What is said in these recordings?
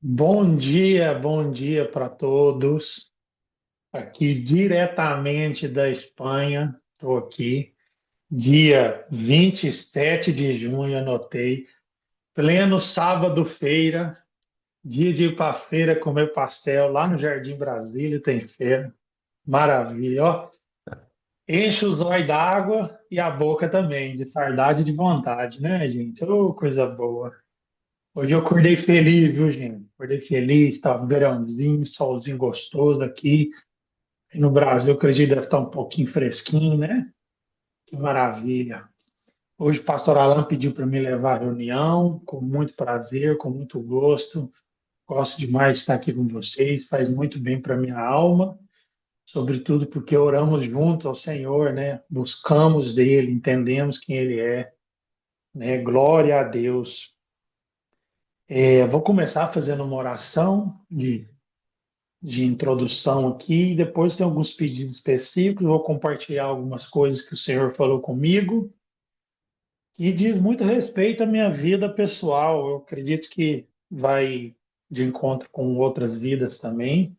Bom dia para todos. Aqui diretamente da Espanha, estou aqui, dia 27 de junho, anotei, pleno sábado-feira, dia de ir para a feira comer pastel, lá no Jardim Brasília tem feira, maravilha, ó. Enche os olhos d'água e a boca também, de saudade e de vontade, né, gente? Ô, coisa boa. Hoje eu acordei feliz, viu, gente? Acordei feliz, estava um verãozinho, solzinho gostoso aqui. E no Brasil, eu acredito, deve estar um pouquinho fresquinho, né? Que maravilha. Hoje o pastor Alan pediu para me levar à reunião, com muito prazer, com muito gosto. Gosto demais de estar aqui com vocês, faz muito bem para minha alma, sobretudo porque oramos junto ao Senhor, né? Buscamos dele, entendemos quem ele é, né? Glória a Deus. Vou começar fazendo uma oração de introdução aqui, e depois tem alguns pedidos específicos, vou compartilhar algumas coisas que o Senhor falou comigo, e diz muito respeito à minha vida pessoal. Eu acredito que vai de encontro com outras vidas também,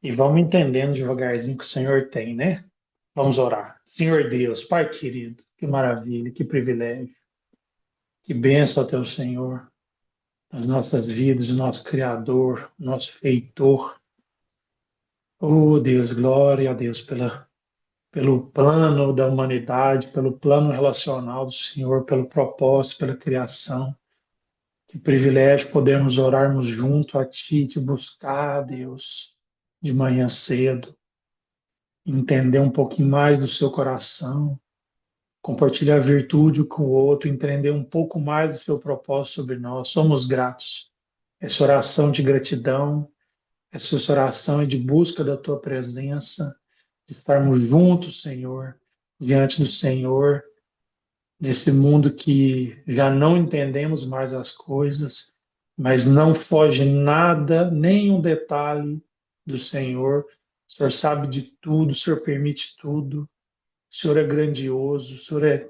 e vamos entendendo devagarzinho o que o Senhor tem, né? Vamos orar. Senhor Deus, Pai querido, que maravilha, que privilégio, que bênção ao teu Senhor nas nossas vidas, o nosso Criador, nosso Feitor. Oh Deus, glória a Deus pelo plano da humanidade, pelo plano relacional do Senhor, pelo propósito, pela criação. Que privilégio podermos orarmos junto a Ti, te buscar, Deus, de manhã cedo, entender um pouquinho mais do seu coração, compartilhar virtude com o outro, entender um pouco mais do seu propósito sobre nós. Somos gratos. Essa oração de gratidão, essa oração é de busca da Tua presença, de estarmos juntos, Senhor, diante do Senhor, nesse mundo que já não entendemos mais as coisas, mas não foge nada, nem um detalhe do Senhor. O Senhor sabe de tudo, o Senhor permite tudo. O Senhor é grandioso, o Senhor é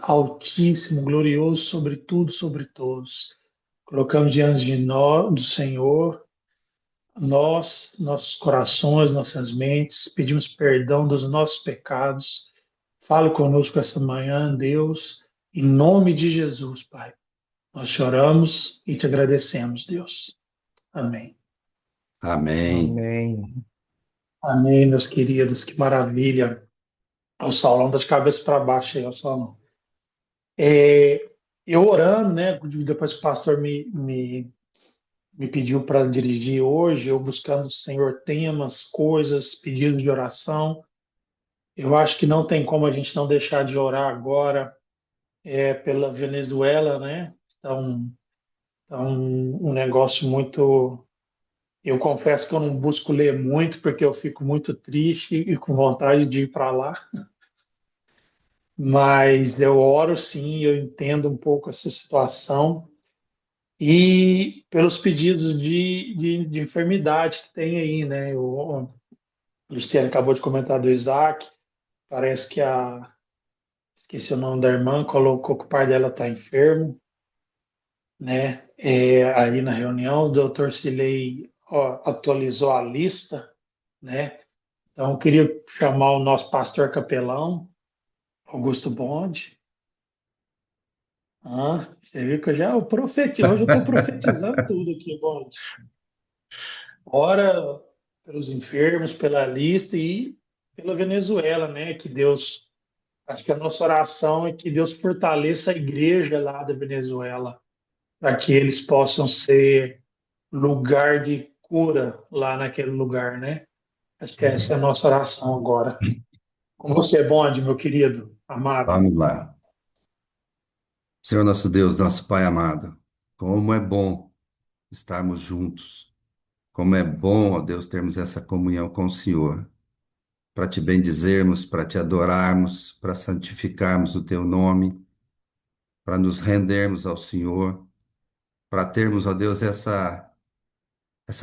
altíssimo, glorioso sobre tudo, sobre todos. Colocamos diante de nós, do Senhor, nós, nossos corações, nossas mentes, pedimos perdão dos nossos pecados. Fale conosco essa manhã, Deus, em nome de Jesus, Pai. Nós choramos e te agradecemos, Deus. Amém. Amém. Amém. Amém, meus queridos, que maravilha. O Saulão tá de cabeça para baixo aí, o Saulão. É, eu orando, né? Depois que o pastor me pediu para dirigir hoje, eu buscando o Senhor temas, coisas, pedidos de oração. Eu acho que não tem como a gente não deixar de orar agora pela Venezuela, né? Então, um negócio muito. Eu confesso que eu não busco ler muito, porque eu fico muito triste e com vontade de ir para lá, mas eu oro sim, eu entendo um pouco essa situação e pelos pedidos de enfermidade que tem aí, né? O Luciano acabou de comentar do Isaac, parece que esqueci o nome da irmã, colocou que o pai dela está enfermo, né? Aí na reunião, o doutor Silei atualizou a lista, né? Então, eu queria chamar o nosso pastor capelão, Augusto Bond. Você viu que hoje eu estou profetizando tudo aqui, Bond. Ora pelos enfermos, pela lista e pela Venezuela, né? Que Deus, acho que a nossa oração é que Deus fortaleça a igreja lá da Venezuela, para que eles possam ser lugar de cura lá naquele lugar, né? Acho que essa é a nossa oração agora. Com você, Bond, meu querido, amado. Vamos lá. Senhor nosso Deus, nosso Pai amado, como é bom estarmos juntos. Como é bom, ó Deus, termos essa comunhão com o Senhor, para te bendizermos, para te adorarmos, para santificarmos o teu nome, para nos rendermos ao Senhor, para termos, ó Deus, essa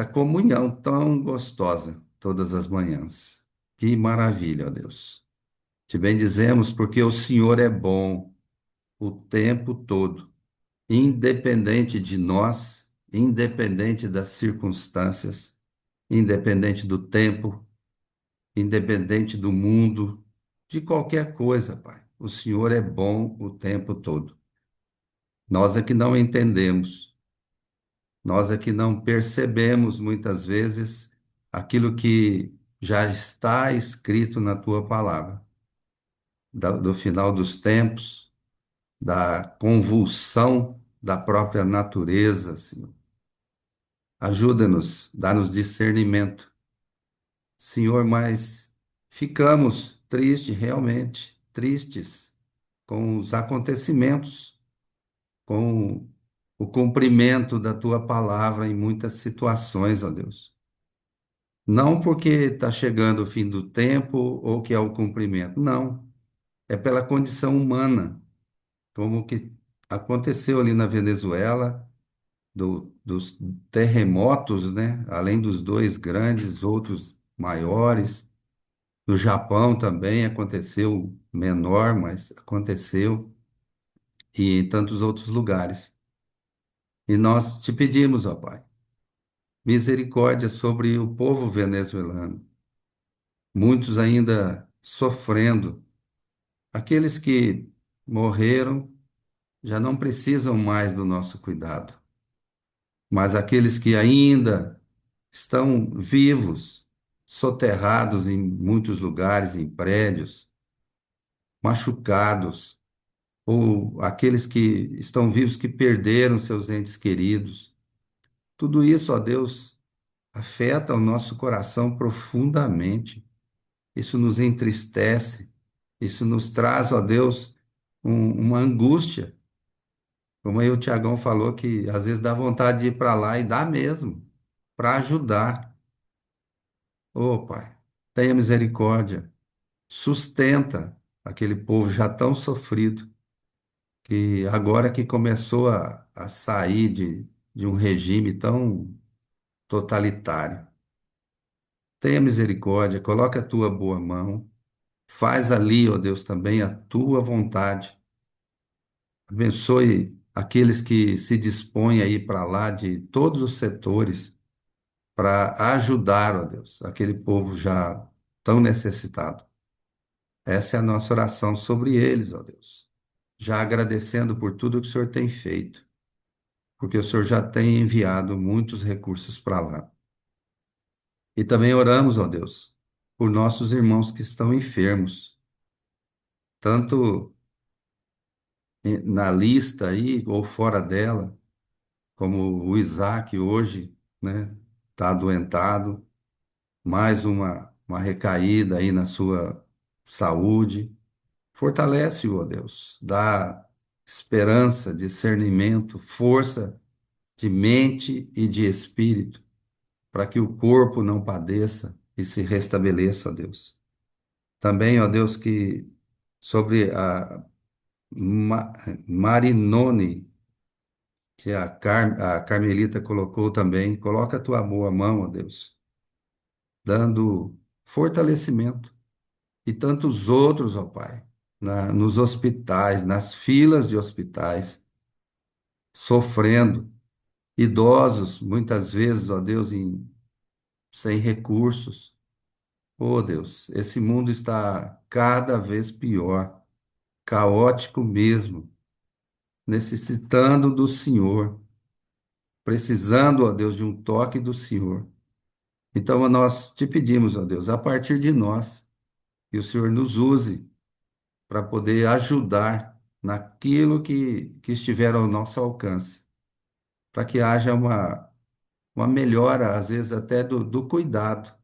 comunhão tão gostosa todas as manhãs. Que maravilha, ó Deus. Te bendizemos porque o Senhor é bom o tempo todo. Independente de nós, independente das circunstâncias, independente do tempo, independente do mundo, de qualquer coisa, Pai. O Senhor é bom o tempo todo. Nós é que não entendemos, nós é que não percebemos muitas vezes aquilo que já está escrito na tua palavra, do final dos tempos, da convulsão da própria natureza, Senhor. Ajuda-nos, dá-nos discernimento, Senhor, mas ficamos tristes, realmente tristes com os acontecimentos, com o cumprimento da tua palavra em muitas situações, ó Deus. Não porque está chegando o fim do tempo ou que é o cumprimento, não. É pela condição humana, como que aconteceu ali na Venezuela, dos terremotos, né? Além dos dois grandes, outros maiores. No Japão também aconteceu menor, mas aconteceu, e em tantos outros lugares. E nós te pedimos, ó Pai, misericórdia sobre o povo venezuelano, muitos ainda sofrendo. Aqueles que morreram já não precisam mais do nosso cuidado, mas aqueles que ainda estão vivos, soterrados em muitos lugares, em prédios, machucados, ou aqueles que estão vivos que perderam seus entes queridos. Tudo isso, ó Deus, afeta o nosso coração profundamente. Isso nos entristece, isso nos traz, ó Deus, uma angústia. Como aí o Tiagão falou que às vezes dá vontade de ir para lá e dá mesmo, para ajudar. Ô Pai, tenha misericórdia, sustenta aquele povo já tão sofrido, que agora que começou a sair de um regime tão totalitário. Tenha misericórdia, coloca a tua boa mão, faz ali, ó Deus, também a tua vontade. Abençoe aqueles que se dispõem a ir para lá de todos os setores para ajudar, ó Deus, aquele povo já tão necessitado. Essa é a nossa oração sobre eles, ó Deus. Já agradecendo por tudo que o Senhor tem feito, porque o Senhor já tem enviado muitos recursos para lá. E também oramos, ó Deus, por nossos irmãos que estão enfermos, tanto na lista aí ou fora dela, como o Isaac hoje, né, está adoentado, mais uma recaída aí na sua saúde. Fortalece-o, ó Deus, dá esperança, discernimento, força de mente e de espírito, para que o corpo não padeça e se restabeleça, ó Deus. Também, ó Deus, que sobre a Marinone, que a Carmelita colocou também, coloca a tua boa mão, ó Deus, dando fortalecimento. E tantos outros, ó Pai, nos hospitais, nas filas de hospitais, sofrendo, idosos, muitas vezes, ó Deus, sem recursos. Ó Deus, esse mundo está cada vez pior, caótico mesmo, necessitando do Senhor, precisando, ó Deus, de um toque do Senhor. Então, nós te pedimos, ó Deus, a partir de nós, que o Senhor nos use para poder ajudar naquilo que estiver ao nosso alcance, para que haja uma melhora, às vezes até do cuidado,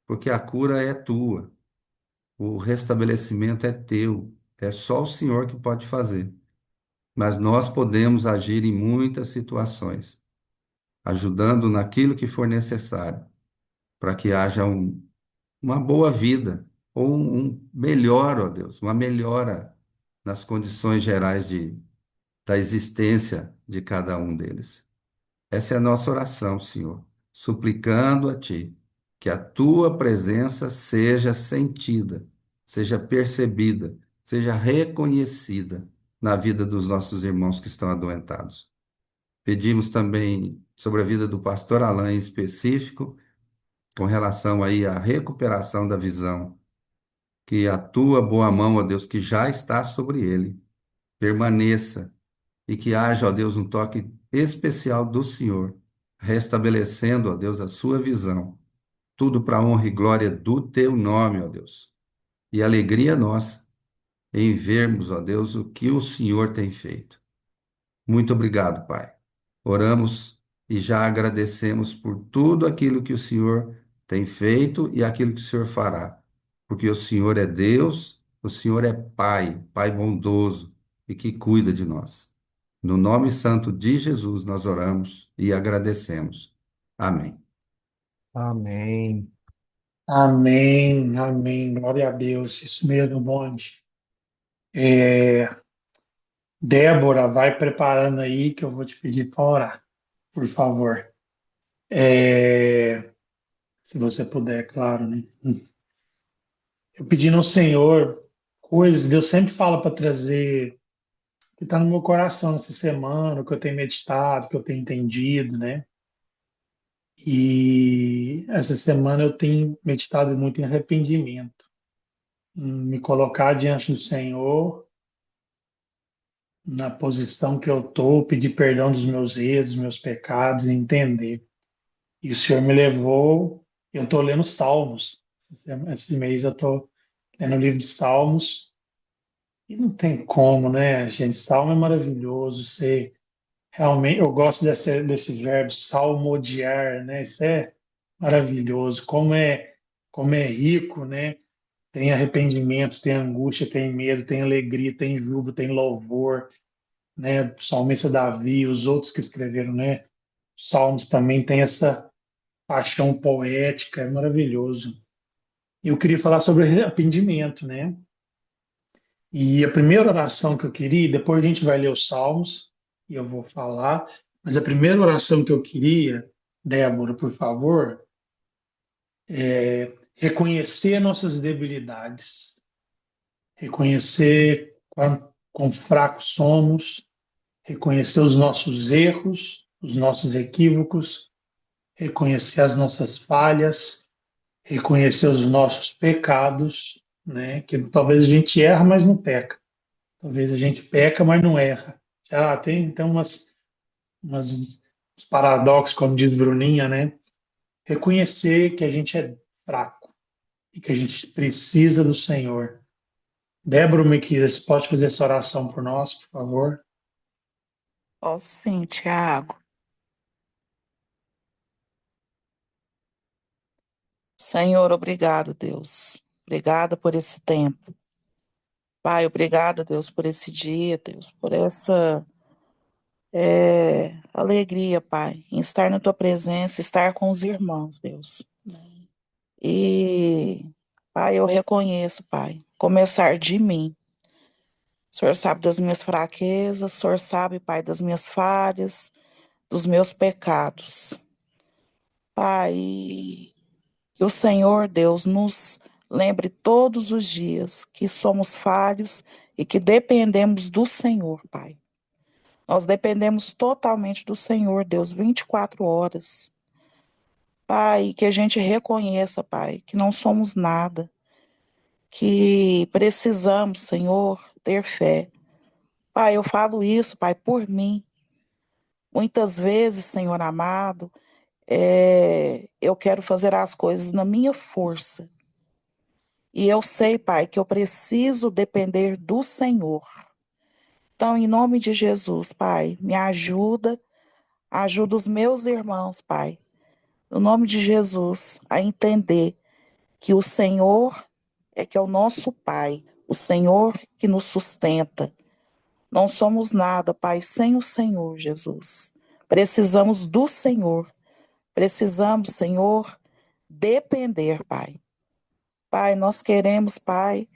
porque a cura é tua, o restabelecimento é teu, é só o Senhor que pode fazer. Mas nós podemos agir em muitas situações, ajudando naquilo que for necessário, para que haja uma boa vida, ou um melhor, ó Deus, uma melhora nas condições gerais da existência de cada um deles. Essa é a nossa oração, Senhor, suplicando a Ti que a Tua presença seja sentida, seja percebida, seja reconhecida na vida dos nossos irmãos que estão adoentados. Pedimos também sobre a vida do pastor Alain em específico, com relação aí à recuperação da visão, que a tua boa mão, ó Deus, que já está sobre ele, permaneça e que haja, ó Deus, um toque especial do Senhor, restabelecendo, ó Deus, a sua visão. Tudo para a honra e glória do teu nome, ó Deus. E alegria nossa em vermos, ó Deus, o que o Senhor tem feito. Muito obrigado, Pai. Oramos e já agradecemos por tudo aquilo que o Senhor tem feito e aquilo que o Senhor fará. Porque o Senhor é Deus, o Senhor é Pai, Pai bondoso e que cuida de nós. No nome santo de Jesus nós oramos e agradecemos. Amém. Amém. Amém, amém. Glória a Deus. Isso mesmo, Bonde. É, Débora, vai preparando aí que eu vou te pedir para orar, por favor. É, Se você puder, claro, né? Eu pedi ao Senhor coisas, Deus sempre fala para trazer, que está no meu coração essa semana, o que eu tenho meditado, o que eu tenho entendido, né? E essa semana eu tenho meditado muito em arrependimento, em me colocar diante do Senhor, na posição que eu estou, pedir perdão dos meus erros, dos meus pecados, e entender. E o Senhor me levou, eu estou lendo Salmos. Esse mês eu estou lendo o livro de Salmos, e não tem como, né, gente? Salmo é maravilhoso. Você realmente, eu gosto desse verbo salmodiar, né? Isso é maravilhoso. Como é rico, né? Tem arrependimento, tem angústia, tem medo, tem alegria, tem júbilo, tem louvor, né? O salmista Davi, os outros que escreveram, né? Os Salmos também tem essa paixão poética, é maravilhoso. Eu queria falar sobre arrependimento, né? E a primeira oração que eu queria, depois a gente vai ler os Salmos e eu vou falar, mas a primeira oração que eu queria, Débora, por favor, é reconhecer nossas debilidades, reconhecer quão fracos somos, reconhecer os nossos erros, os nossos equívocos, reconhecer as nossas falhas, reconhecer os nossos pecados, né? Que talvez a gente erra, mas não peca. Talvez a gente peca, mas não erra. Já tem então uns paradoxos, como diz Bruninha, né? Reconhecer que a gente é fraco e que a gente precisa do Senhor. Débora, minha querida, você pode fazer essa oração por nós, por favor? Posso sim, Tiago. Senhor, obrigado, Deus. Obrigada por esse tempo. Pai, obrigada, Deus, por esse dia, Deus, por essa alegria, Pai, em estar na tua presença, estar com os irmãos, Deus. E, Pai, eu reconheço, Pai, começar de mim. O Senhor sabe das minhas fraquezas, o Senhor sabe, Pai, das minhas falhas, dos meus pecados. Pai, que o Senhor, Deus, nos lembre todos os dias que somos falhos e que dependemos do Senhor, Pai. Nós dependemos totalmente do Senhor, Deus, 24 horas. Pai, que a gente reconheça, Pai, que não somos nada, que precisamos, Senhor, ter fé. Pai, eu falo isso, Pai, por mim. Muitas vezes, Senhor amado, eu quero fazer as coisas na minha força. E eu sei, Pai, que eu preciso depender do Senhor. Então, em nome de Jesus, Pai, me ajuda, ajuda os meus irmãos, Pai, no nome de Jesus, a entender que o Senhor é que é o nosso Pai, o Senhor que nos sustenta. Não somos nada, Pai, sem o Senhor, Jesus. Precisamos do Senhor. Precisamos, Senhor, depender, Pai. Pai, nós queremos, Pai,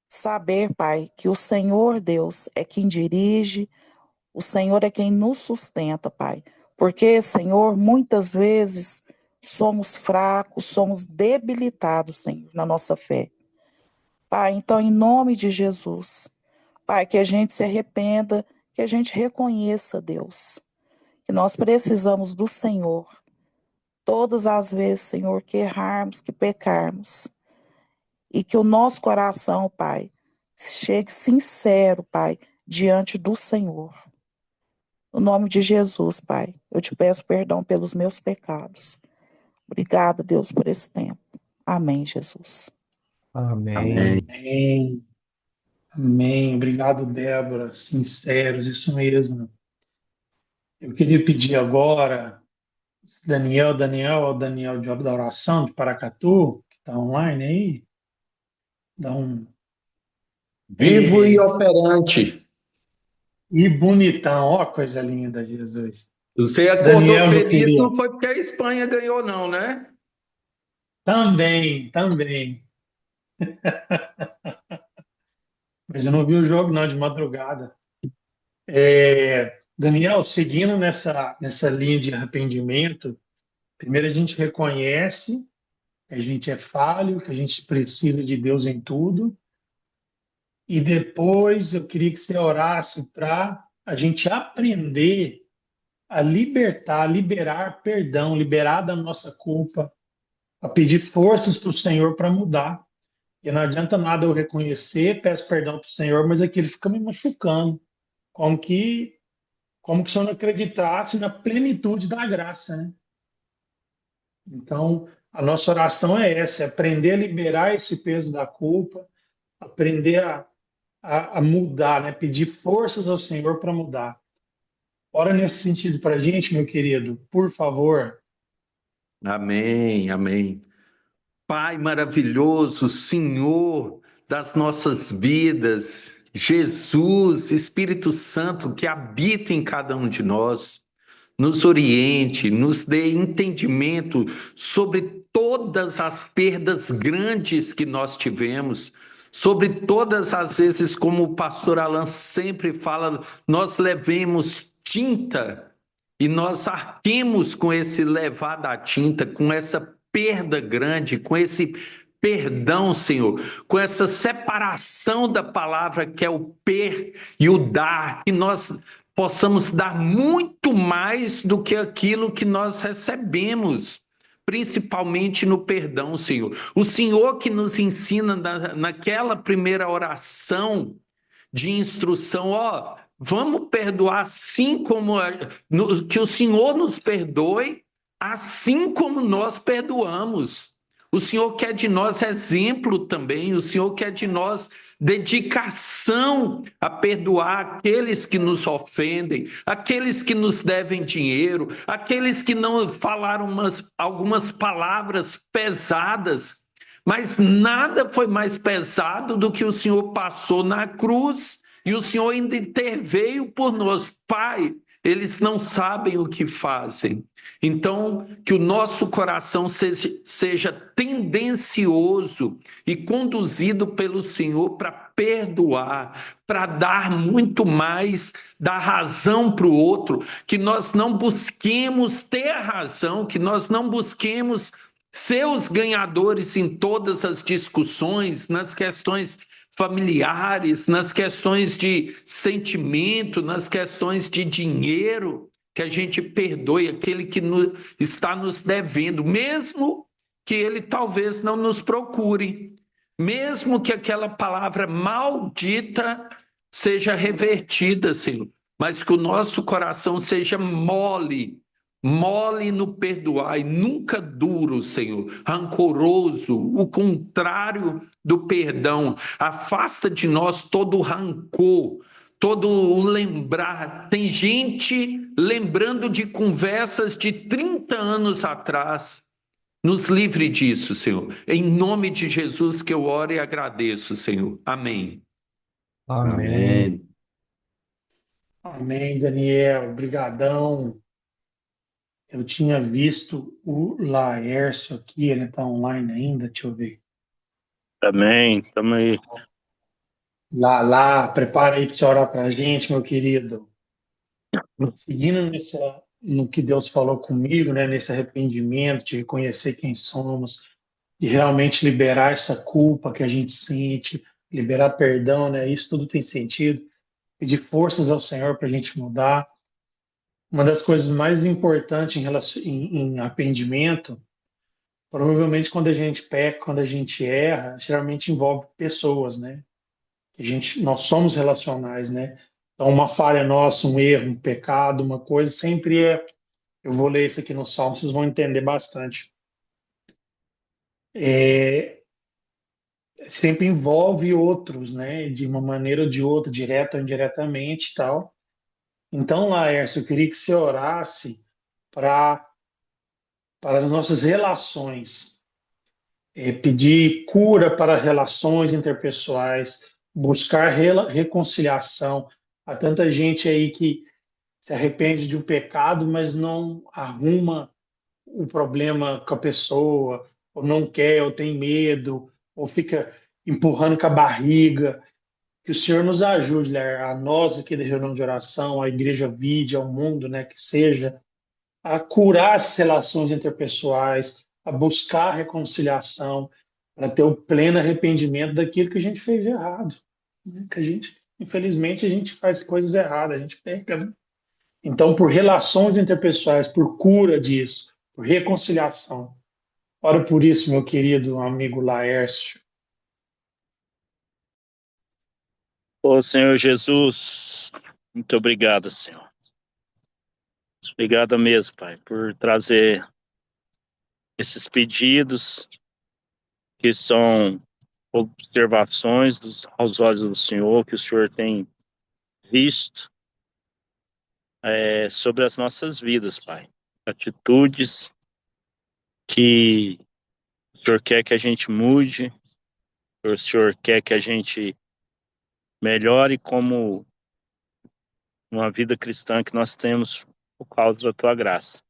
saber, Pai, que o Senhor Deus é quem dirige, o Senhor é quem nos sustenta, Pai. Porque, Senhor, muitas vezes somos fracos, somos debilitados, Senhor, na nossa fé. Pai, então, em nome de Jesus, Pai, que a gente se arrependa, que a gente reconheça, Deus, que nós precisamos do Senhor. Todas as vezes, Senhor, que errarmos, que pecarmos, e que o nosso coração, Pai, chegue sincero, Pai, diante do Senhor. No nome de Jesus, Pai, eu te peço perdão pelos meus pecados. Obrigada, Deus, por esse tempo. Amém, Jesus. Amém. Amém. Amém. Amém. Obrigado, Débora. Sinceros, isso mesmo. Eu queria pedir agora, Daniel da oração de Paracatu, que está online aí, dá um. Vivo e operante. E bonitão, ó, coisa linda, Jesus. Você acordou Daniel, meu feliz, querido. não foi porque a Espanha ganhou, não, né? Também. Mas eu não vi o jogo, não, de madrugada. Daniel, seguindo nessa linha de arrependimento, primeiro a gente reconhece que a gente é falho, que a gente precisa de Deus em tudo. E depois eu queria que você orasse para a gente aprender a liberar perdão, liberar da nossa culpa, a pedir forças para o Senhor para mudar. E não adianta nada eu reconhecer, peço perdão para o Senhor, mas aquilo fica me machucando. Como que se eu não acreditasse na plenitude da graça, né? Então, a nossa oração é essa, é aprender a liberar esse peso da culpa, aprender a mudar, né? Pedir forças ao Senhor para mudar. Ora nesse sentido para a gente, meu querido, por favor. Amém, amém. Pai maravilhoso, Senhor das nossas vidas, Jesus, Espírito Santo que habita em cada um de nós, nos oriente, nos dê entendimento sobre todas as perdas grandes que nós tivemos, sobre todas as vezes, como o pastor Alan sempre fala, nós levemos tinta e nós arquemos com esse levar da tinta, com essa perda grande, com esse perdão, Senhor, com essa separação da palavra que é o per e o dar, que nós possamos dar muito mais do que aquilo que nós recebemos, principalmente no perdão, Senhor. O Senhor que nos ensina naquela primeira oração de instrução, ó, vamos perdoar assim como que o Senhor nos perdoe, assim como nós perdoamos. O Senhor quer de nós exemplo também, o Senhor quer de nós dedicação a perdoar aqueles que nos ofendem, aqueles que nos devem dinheiro, aqueles que não falaram algumas palavras pesadas, mas nada foi mais pesado do que o Senhor passou na cruz e o Senhor ainda interveio por nós. Pai, eles não sabem o que fazem. Então, que o nosso coração seja tendencioso e conduzido pelo Senhor para perdoar, para dar muito mais, dar razão para o outro, que nós não busquemos ter a razão, que nós não busquemos ser os ganhadores em todas as discussões, nas questões familiares, nas questões de sentimento, nas questões de dinheiro, que a gente perdoe aquele que está nos devendo, mesmo que ele talvez não nos procure, mesmo que aquela palavra maldita seja revertida, Senhor, mas que o nosso coração seja mole no perdoar e nunca duro, Senhor, rancoroso, o contrário do perdão. Afasta de nós todo o rancor, todo o lembrar. Tem gente lembrando de conversas de 30 anos atrás. Nos livre disso, Senhor. Em nome de Jesus que eu oro e agradeço, Senhor. Amém. Amém. Amém, Daniel. Obrigadão. Eu tinha visto o Laércio aqui, ele está online ainda, deixa eu ver. Amém, estamos aí. Lá, prepara aí para você orar para a gente, meu querido. Seguindo no que Deus falou comigo, né, nesse arrependimento, de reconhecer quem somos, de realmente liberar essa culpa que a gente sente, liberar perdão, né, isso tudo tem sentido. pedir forças ao Senhor para a gente mudar. Uma das coisas mais importantes em arrependimento, provavelmente quando a gente peca, quando a gente erra, geralmente envolve pessoas, né? Nós somos relacionais, né? Então, uma falha nossa, um erro, um pecado, uma coisa, sempre é. Eu vou ler isso aqui no Salmo, vocês vão entender bastante. É, sempre envolve outros, né? De uma maneira ou de outra, direta ou indiretamente e tal. Então, Laércio, eu queria que você orasse para para as nossas relações, pedir cura para relações interpessoais, buscar reconciliação. Há tanta gente aí que se arrepende de um pecado, mas não arruma o problema com a pessoa, ou não quer, ou tem medo, ou fica empurrando com a barriga. Que o Senhor nos ajude, né? A nós aqui da reunião de oração, a igreja vide, ao mundo, né? Que seja a curar as relações interpessoais, a buscar a reconciliação, para ter o pleno arrependimento daquilo que a gente fez de errado. Né? Que a gente, infelizmente, a gente faz coisas erradas, a gente peca, né? Então, por relações interpessoais, por cura disso, por reconciliação. Oro por isso, meu querido amigo Laércio. Ô Senhor Jesus, muito obrigado, Senhor. Obrigado mesmo, Pai, por trazer esses pedidos que são observações aos olhos do Senhor, que o Senhor tem visto sobre as nossas vidas, Pai. Atitudes que o Senhor quer que a gente mude, o Senhor quer que a gente melhore como uma vida cristã que nós temos por causa da Tua graça.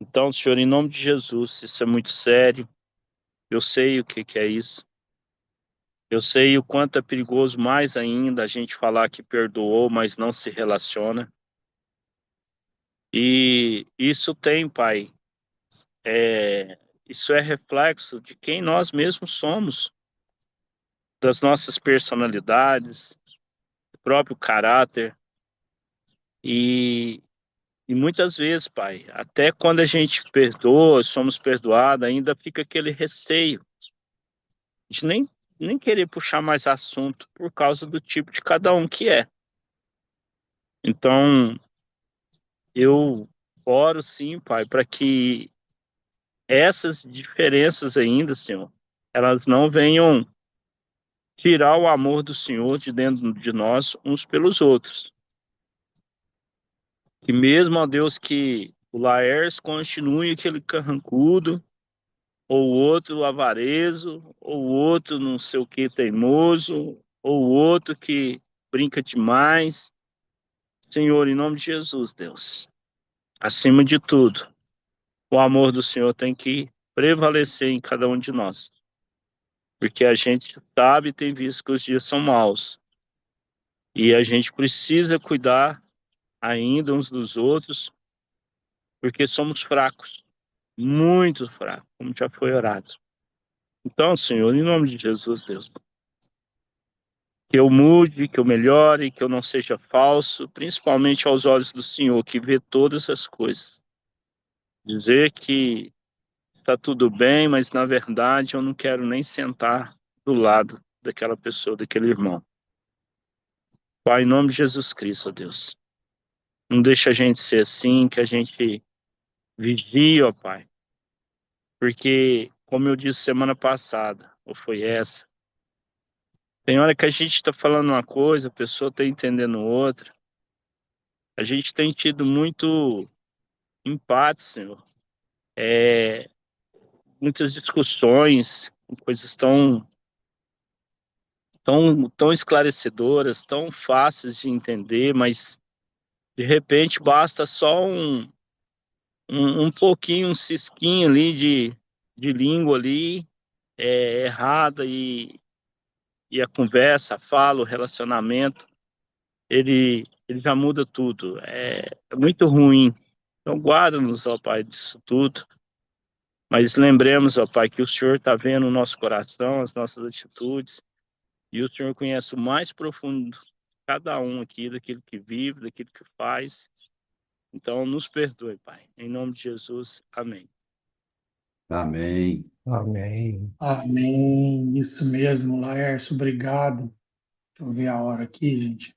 Então, Senhor, em nome de Jesus, isso é muito sério. Eu sei o que é isso. Eu sei o quanto é perigoso mais ainda a gente falar que perdoou, mas não se relaciona. E isso tem, Pai, isso é reflexo de quem nós mesmos somos, das nossas personalidades, do próprio caráter. E, e muitas vezes, Pai, até quando a gente perdoa, somos perdoados, ainda fica aquele receio de nem querer puxar mais assunto por causa do tipo de cada um que é. Então, eu oro sim, Pai, para que essas diferenças ainda, Senhor, elas não venham tirar o amor do Senhor de dentro de nós uns pelos outros. Que mesmo, ó Deus, que o Laércio continue aquele carrancudo, ou o outro avarezo, ou o outro não sei o que teimoso, ou o outro que brinca demais. Senhor, em nome de Jesus, Deus, acima de tudo, o amor do Senhor tem que prevalecer em cada um de nós. Porque a gente sabe e tem visto que os dias são maus. E a gente precisa cuidar ainda uns dos outros, porque somos fracos, muito fracos, como já foi orado. Então, Senhor, em nome de Jesus, Deus, que eu mude, que eu melhore, que eu não seja falso, principalmente aos olhos do Senhor, que vê todas as coisas. Dizer que está tudo bem, mas na verdade eu não quero nem sentar do lado daquela pessoa, daquele irmão. Pai, em nome de Jesus Cristo, ó Deus, não deixa a gente ser assim, que a gente vigie, ó Pai, porque, como eu disse semana passada, ou foi essa, tem hora que a gente está falando uma coisa, a pessoa está entendendo outra. A gente tem tido muito empate, Senhor. Muitas discussões, coisas tão esclarecedoras, tão fáceis de entender, mas de repente basta só um pouquinho, um cisquinho ali de língua ali, errada e a conversa, a fala, o relacionamento, ele já muda tudo. É muito ruim. Então guarda-nos, ó Pai, disso tudo. Mas lembremos, ó Pai, que o Senhor está vendo o nosso coração, as nossas atitudes, e o Senhor conhece o mais profundo cada um aqui, daquilo que vive, daquilo que faz. Então, nos perdoe, Pai. Em nome de Jesus, amém. Amém. Amém. Amém. Isso mesmo, Laércio, obrigado. Deixa eu ver a hora aqui, gente.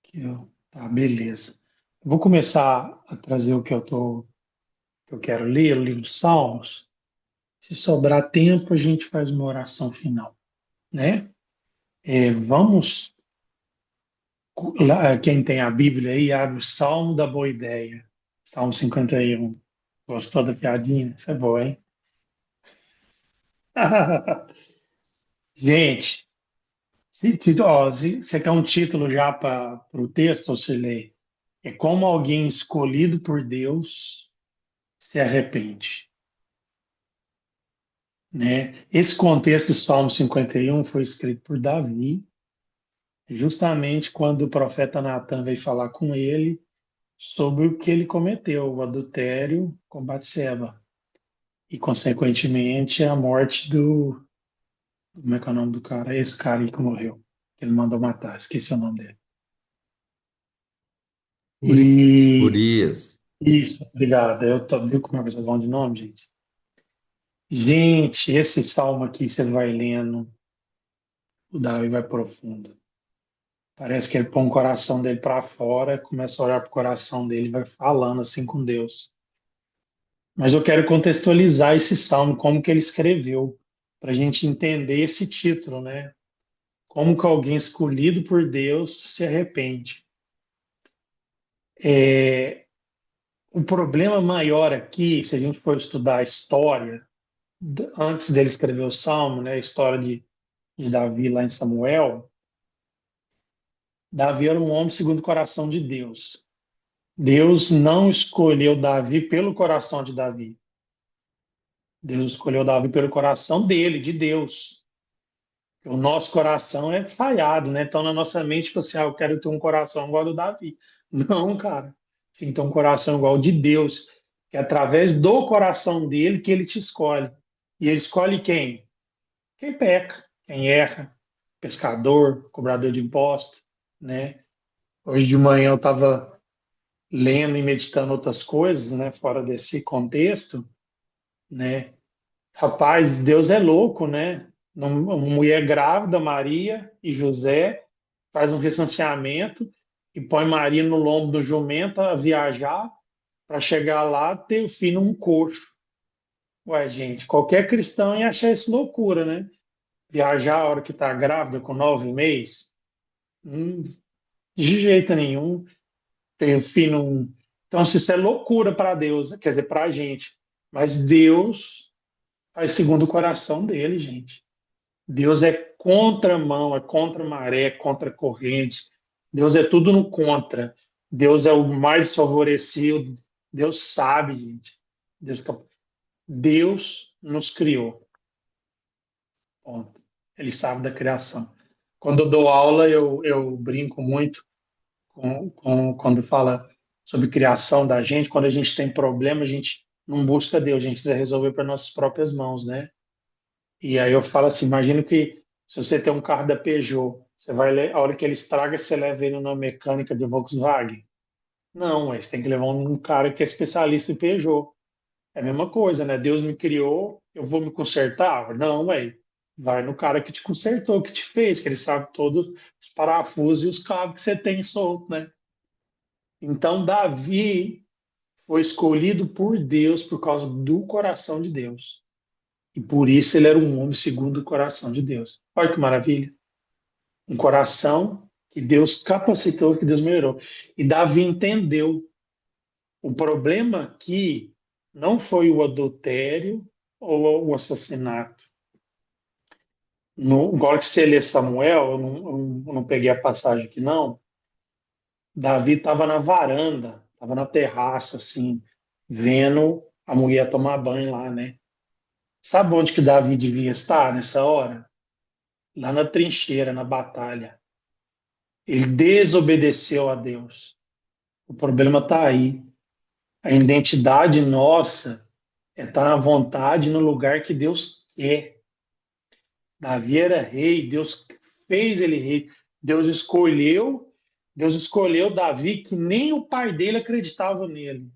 Aqui, ó. Tá, beleza. Vou começar a trazer o que eu quero ler, o livro dos Salmos. Se sobrar tempo, a gente faz uma oração final, né? Vamos, quem tem a Bíblia aí, abre o Salmo da Boa Ideia. Salmo 51. Gostou da piadinha? Isso é boa, hein? Gente, se você quer um título já para o texto, você lê. É como alguém escolhido por Deus se arrepende, né? Esse contexto do Salmo 51 foi escrito por Davi, justamente quando o profeta Natan veio falar com ele sobre o que ele cometeu, o adultério com Batseba, e, consequentemente, a morte do. Como é que é o nome do cara? Esse cara aí que morreu, que ele mandou matar, esqueci o nome dele. E Urias. isso, obrigado. Viu como é que eu bom de nome, gente? Gente, esse salmo aqui você vai lendo, o Davi vai profundo. Parece que ele põe o coração dele para fora, começa a olhar para o coração dele, e vai falando assim com Deus. Mas eu quero contextualizar esse salmo, como que ele escreveu, para a gente entender esse título, né? Como que alguém escolhido por Deus se arrepende. É, o problema maior aqui, se a gente for estudar a história, antes dele escrever o salmo, né? A história de Davi lá em Samuel, Davi era um homem segundo o coração de Deus. Deus não escolheu Davi pelo coração de Davi. Deus escolheu Davi pelo coração dele, de Deus. O nosso coração é falhado, né? Então, na nossa mente, tipo assim, eu quero ter um coração igual ao do Davi. Não, cara. Tem que ter um coração igual ao de Deus, que é através do coração dele que ele te escolhe. E ele escolhe quem? Quem peca, quem erra, pescador, cobrador de imposto, né? Hoje de manhã eu estava lendo e meditando outras coisas, né, fora desse contexto, né? Rapaz, Deus é louco, né? Uma mulher grávida, Maria e José, faz um recenseamento e põe Maria no lombo do jumento a viajar para chegar lá ter o filho num coxo. Ué, gente, qualquer cristão ia achar isso loucura, né? Viajar a hora que está grávida com 9 meses? De jeito nenhum. Ter o filho num... Então, se isso é loucura para Deus, quer dizer, para a gente. Mas Deus faz segundo o coração dele, gente. Deus é contramão, é contra maré, é contra corrente. Deus é tudo no contra. Deus é o mais desfavorecido. Deus sabe, gente. Deus nos criou. Ponto. Ele sabe da criação. Quando eu dou aula, eu brinco muito quando fala sobre criação da gente. Quando a gente tem problema, a gente não busca Deus, a gente tenta resolver para nossas próprias mãos, né? E aí eu falo assim, imagina que se você tem um carro da Peugeot, você vai, a hora que ele estraga, você leva ele numa mecânica de Volkswagen? Não, mas você tem que levar um cara que é especialista em Peugeot. É a mesma coisa, né? Deus me criou, eu vou me consertar? Não, ué. Vai no cara que te consertou, que te fez, que ele sabe todos os parafusos e os cabos que você tem solto, né? Então, Davi foi escolhido por Deus por causa do coração de Deus. E por isso ele era um homem segundo o coração de Deus. Olha que maravilha. Um coração que Deus capacitou, que Deus melhorou. E Davi entendeu. O problema aqui não foi o adultério ou o assassinato. Agora que você lê Samuel, eu não peguei a passagem aqui, não. Davi estava na varanda, estava na terraça, assim, vendo a mulher tomar banho lá, né? Sabe onde que Davi devia estar nessa hora? Lá na trincheira, na batalha. Ele desobedeceu a Deus. O problema está aí. A identidade nossa é estar na vontade no lugar que Deus quer. Davi era rei, Deus fez ele rei. Deus escolheu, Deus escolheu Davi, que nem o pai dele acreditava nele.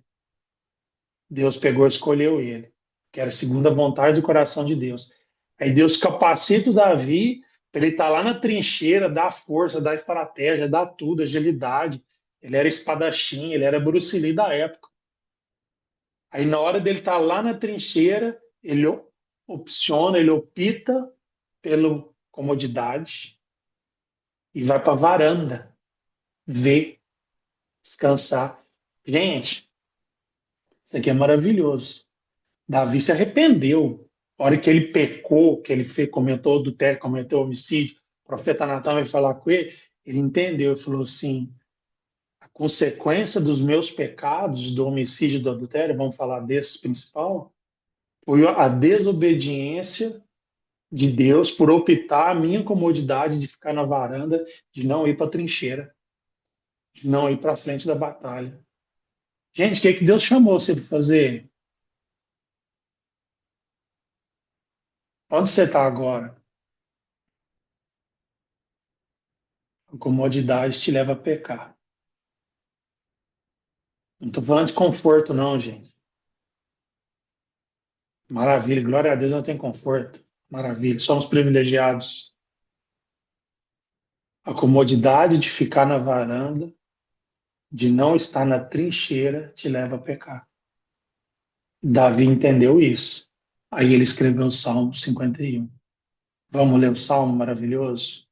Deus pegou e escolheu ele, que era segundo a vontade do coração de Deus. Aí Deus capacita o Davi para ele estar lá na trincheira, dar força, dar estratégia, dar tudo, agilidade. Ele era espadachim, ele era Bruce Lee da época. Aí na hora dele estar lá na trincheira, ele opciona, ele opta pela comodidade e vai para a varanda ver, descansar. Gente, isso aqui é maravilhoso. Davi se arrependeu. A hora que ele pecou, que ele comentou adultério, comentou homicídio, o profeta Natan vai falar com ele, ele entendeu e falou assim: a consequência dos meus pecados, do homicídio e do adultério, vamos falar desse principal, foi a desobediência de Deus por optar a minha comodidade de ficar na varanda, de não ir para a trincheira, de não ir para a frente da batalha. Gente, o que Deus chamou você para fazer? Onde você está agora? A comodidade te leva a pecar. Não estou falando de conforto, não, gente. Maravilha, glória a Deus, não tem conforto. Maravilha, somos privilegiados. A comodidade de ficar na varanda, de não estar na trincheira, te leva a pecar. Davi entendeu isso. Aí ele escreveu o Salmo 51. Vamos ler o Salmo maravilhoso?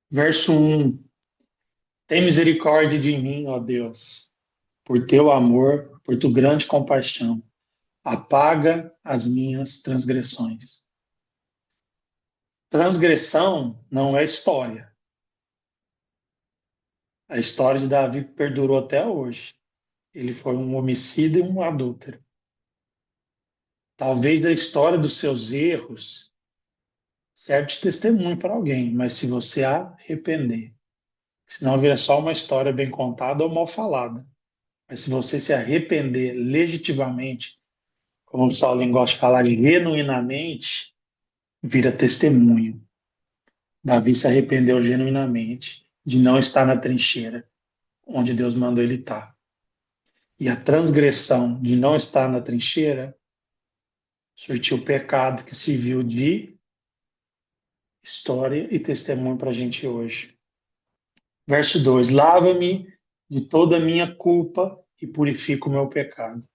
Verso 1. Tem misericórdia de mim, ó Deus, por teu amor, por tua grande compaixão. Apaga as minhas transgressões. Transgressão não é história. A história de Davi perdurou até hoje. Ele foi um homicida e um adúltero. Talvez a história dos seus erros serve de testemunho para alguém, mas se você arrepender, senão vira só uma história bem contada ou mal falada. Mas se você se arrepender legitimamente, como o Saulinho gosta de falar, genuinamente, vira testemunho. Davi se arrependeu genuinamente de não estar na trincheira onde Deus mandou ele estar. E a transgressão de não estar na trincheira surtiu o pecado que serviu de história e testemunho para a gente hoje. Verso 2: lava-me de toda a minha culpa e purifica o meu pecado,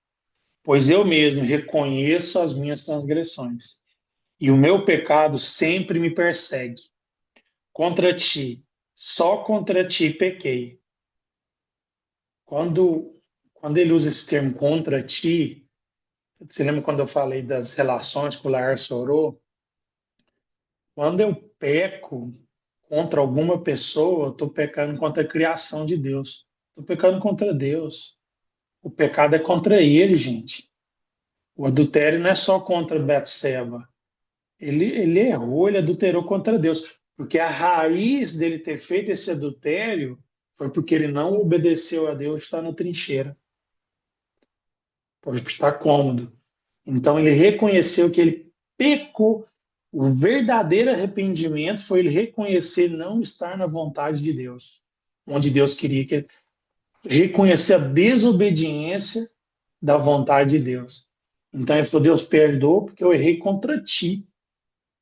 pois eu mesmo reconheço as minhas transgressões, e o meu pecado sempre me persegue. Contra ti, só contra ti pequei. Quando ele usa esse termo contra ti, você lembra quando eu falei das relações que o Laércio orou? Quando eu peco contra alguma pessoa, eu estou pecando contra a criação de Deus. Estou pecando contra Deus. O pecado é contra ele, gente. O adultério não é só contra Betseba. Ele errou, ele adulterou contra Deus. Porque a raiz dele ter feito esse adultério foi porque ele não obedeceu a Deus, está na trincheira. Pode estar cômodo. Então ele reconheceu que ele pecou. O verdadeiro arrependimento foi ele reconhecer não estar na vontade de Deus, onde Deus queria que ele reconhecer a desobediência da vontade de Deus. Então ele falou: Deus, perdoa porque eu errei contra ti.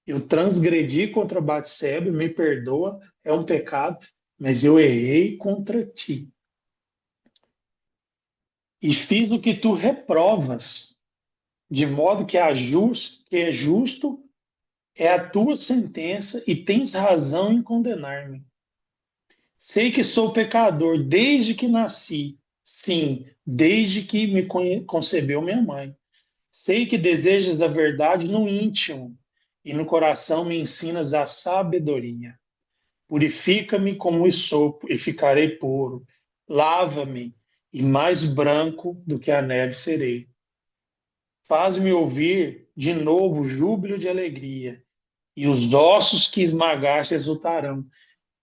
Eu transgredi contra Batseba, me perdoa, é um pecado, mas eu errei contra ti. E fiz o que tu reprovas, de modo que é justo é a tua sentença e tens razão em condenar-me. Sei que sou pecador desde que nasci, sim, desde que me concebeu minha mãe. Sei que desejas a verdade no íntimo e no coração me ensinas a sabedoria. Purifica-me como isopo e ficarei puro. Lava-me e mais branco do que a neve serei. Faz-me ouvir de novo júbilo de alegria, e os ossos que esmagaste exultarão.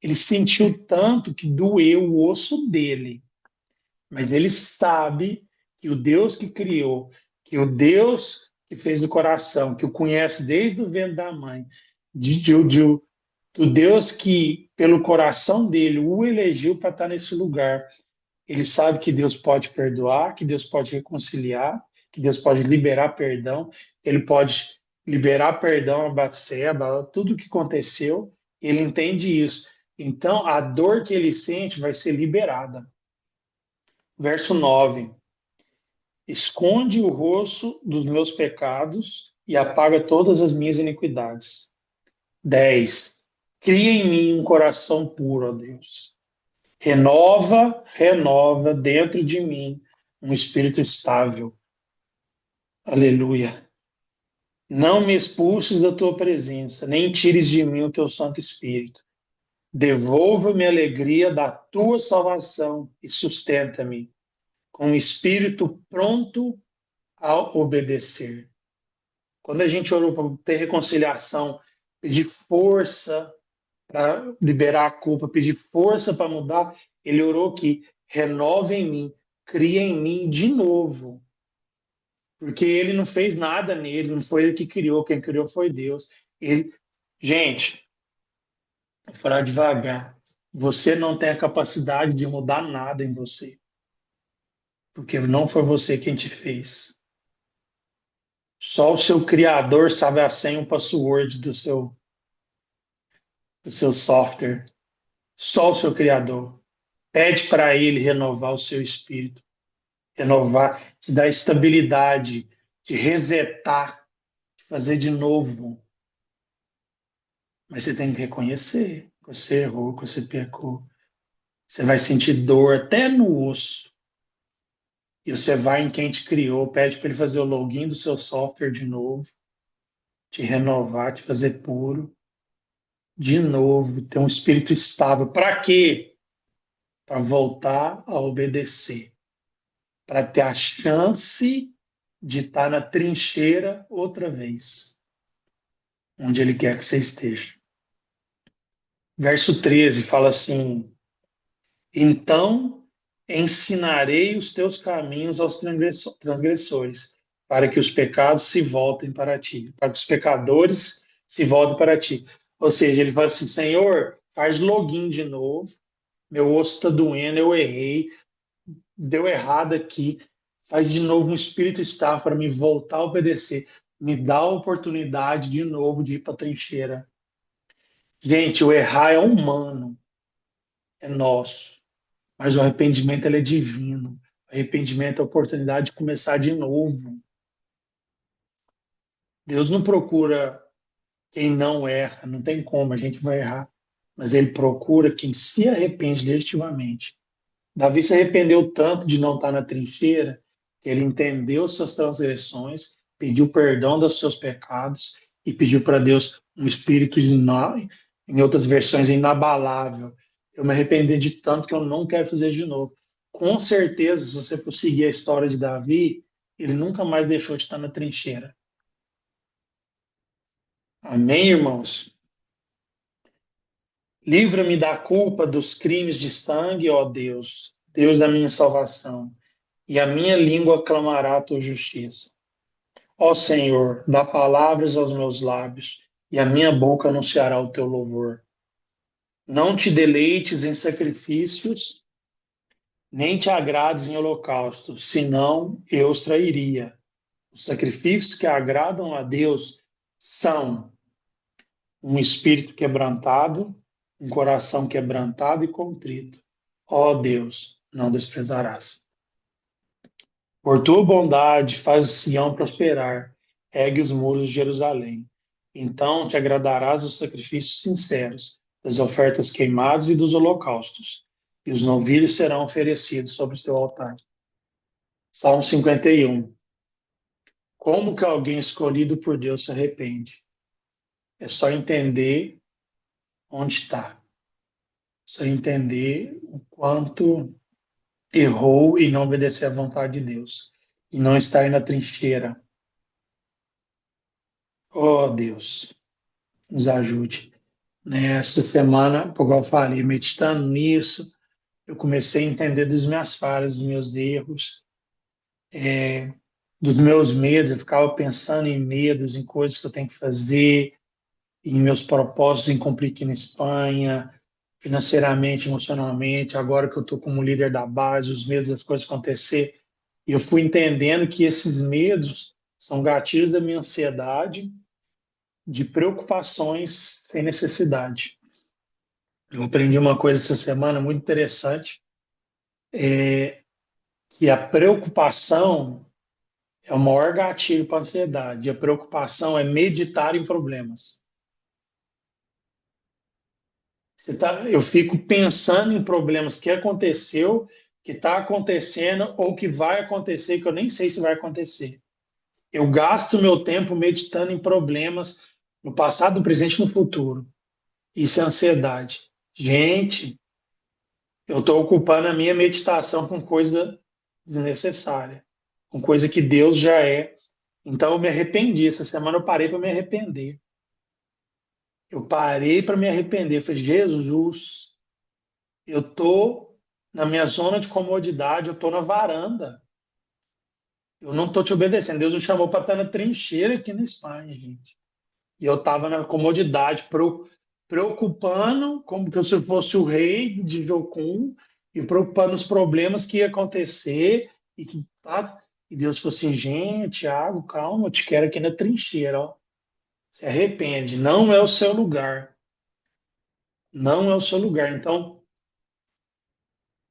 Ele sentiu tanto que doeu o osso dele, mas ele sabe que o Deus que criou, que o Deus que fez o coração, que o conhece desde o ventre da mãe, do do Deus que, pelo coração dele, o elegeu para estar nesse lugar. Ele sabe que Deus pode perdoar, que Deus pode reconciliar, que Deus pode liberar perdão, ele pode liberar perdão a Batseba, tudo o que aconteceu, ele entende isso. Então, a dor que ele sente vai ser liberada. Verso 9. Esconde o rosto dos meus pecados e apaga todas as minhas iniquidades. 10. Cria em mim um coração puro, ó Deus. Renova dentro de mim um espírito estável. Aleluia. Não me expulses da tua presença, nem tires de mim o teu Santo Espírito. Devolva-me a alegria da tua salvação e sustenta-me com um espírito pronto a obedecer. Quando a gente orou para ter reconciliação, pedir força para liberar a culpa, pedir força para mudar, ele orou que renova em mim, cria em mim de novo. Porque ele não fez nada nele, não foi ele que criou, quem criou foi Deus. Gente, vou falar devagar. Você não tem a capacidade de mudar nada em você. Porque não foi você quem te fez. Só o seu criador sabe a senha e o password do seu software. Só o seu criador. Pede para ele renovar o seu espírito. Renovar, te dar estabilidade, te resetar, te fazer de novo. Mas você tem que reconhecer que você errou, que você pecou. Você vai sentir dor até no osso. E você vai em quem te criou, pede para ele fazer o login do seu software de novo, te renovar, te fazer puro. De novo, ter um espírito estável. Para quê? Para voltar a obedecer. Para ter a chance de estar na trincheira outra vez. Onde ele quer que você esteja. Verso 13 fala assim: então ensinarei os teus caminhos aos transgressores, para que os pecados se voltem para ti, para que os pecadores se voltem para ti. Ou seja, ele fala assim: Senhor, faz login de novo, meu osso está doendo, eu errei, deu errado aqui, faz de novo um espírito estável para me voltar a obedecer, me dá a oportunidade de novo de ir para a trincheira. Gente, o errar é humano, é nosso. Mas o arrependimento ele é divino. O arrependimento é a oportunidade de começar de novo. Deus não procura quem não erra, não tem como, a gente vai errar. Mas ele procura quem se arrepende definitivamente. Davi se arrependeu tanto de não estar na trincheira, que ele entendeu suas transgressões, pediu perdão dos seus pecados e pediu para Deus um espírito, em outras versões, inabalável. Eu me arrependi de tanto que eu não quero fazer de novo. Com certeza, se você for seguir a história de Davi, ele nunca mais deixou de estar na trincheira. Amém, irmãos? Livra-me da culpa dos crimes de sangue, ó Deus, Deus da minha salvação, e a minha língua clamará a tua justiça. Ó Senhor, dá palavras aos meus lábios, e a minha boca anunciará o teu louvor. Não te deleites em sacrifícios, nem te agrades em holocaustos, senão eu os trairia. Os sacrifícios que agradam a Deus são um espírito quebrantado, um coração quebrantado e contrito. Ó Deus, não desprezarás. Por tua bondade faz Sião prosperar, ergue os muros de Jerusalém. Então te agradarás dos sacrifícios sinceros, das ofertas queimadas e dos holocaustos, e os novilhos serão oferecidos sobre o teu altar. Salmo 51. Como que alguém escolhido por Deus se arrepende? É só entender onde está. Só entender o quanto errou e não obedecer à vontade de Deus. E não estar na trincheira. Oh, Deus, nos ajude. Nessa semana, como eu falei, meditando nisso, eu comecei a entender das minhas falhas, dos meus erros, dos meus medos. Eu ficava pensando em medos, em coisas que eu tenho que fazer, em meus propósitos em cumprir aqui na Espanha, financeiramente, emocionalmente, agora que eu estou como líder da base, os medos das coisas acontecer, e eu fui entendendo que esses medos são gatilhos da minha ansiedade, de preocupações sem necessidade. Eu aprendi uma coisa essa semana muito interessante, que a preocupação é o maior gatilho para a ansiedade. A preocupação é meditar em problemas. Eu fico pensando em problemas que aconteceu, que está acontecendo ou que vai acontecer, que eu nem sei se vai acontecer. Eu gasto meu tempo meditando em problemas no passado, no presente e no futuro. Isso é ansiedade. Gente, eu estou ocupando a minha meditação com coisa desnecessária, com coisa que Deus já é. Então eu me arrependi. Essa semana eu parei para me arrepender. Eu parei para me arrepender. Eu falei, Jesus, eu estou na minha zona de comodidade, eu estou na varanda. Eu não estou te obedecendo. Deus me chamou para estar na trincheira aqui na Espanha, gente. E eu estava na comodidade, preocupando como que eu se fosse o rei de Jocum e preocupando os problemas que ia acontecer e que tá. E Deus falou assim, gente, Thiago, calma, eu te quero aqui na trincheira, ó. Se arrepende, não é o seu lugar. Não é o seu lugar. Então,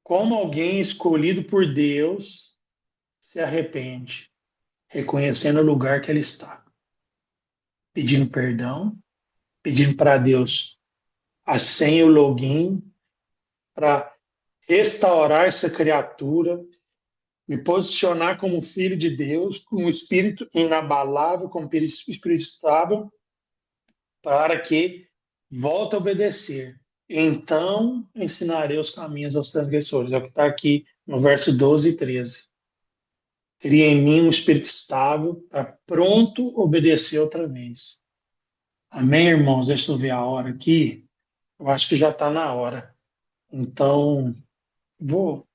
como alguém escolhido por Deus se arrepende, reconhecendo o lugar que ele está, pedindo perdão, pedindo para Deus a senha e o login para restaurar essa criatura, me posicionar como filho de Deus, com um espírito inabalável, com um espírito estável, para que volte a obedecer. Então ensinarei os caminhos aos transgressores. É o que está aqui no verso 12 e 13. Cria em mim um espírito estável para pronto obedecer outra vez. Amém, irmãos? Deixa eu ver a hora aqui. Eu acho que já está na hora. Então, vou,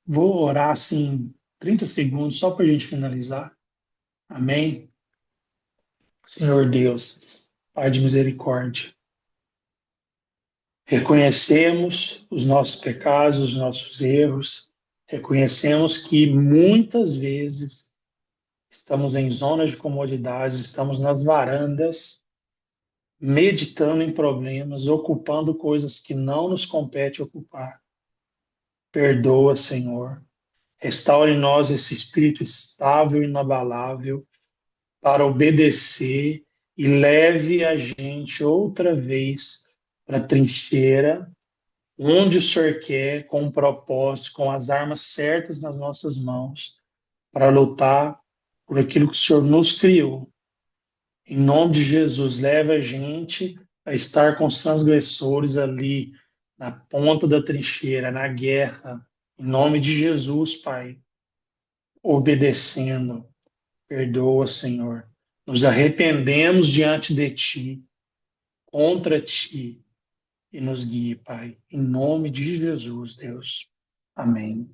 vou orar assim 30 segundos só para a gente finalizar. Amém? Senhor Deus, Pai de misericórdia, reconhecemos os nossos pecados, os nossos erros, reconhecemos que muitas vezes estamos em zonas de comodidade, estamos nas varandas, meditando em problemas, ocupando coisas que não nos compete ocupar. Perdoa, Senhor. Restaure em nós esse espírito estável e inabalável para obedecer e leve a gente outra vez para a trincheira, onde o Senhor quer, com um propósito, com as armas certas nas nossas mãos, para lutar por aquilo que o Senhor nos criou. Em nome de Jesus, leve a gente a estar com os transgressores ali, na ponta da trincheira, na guerra. Em nome de Jesus, Pai, obedecendo. Perdoa, Senhor. Nos arrependemos diante de Ti, contra Ti, e nos guie, Pai. Em nome de Jesus, Deus. Amém.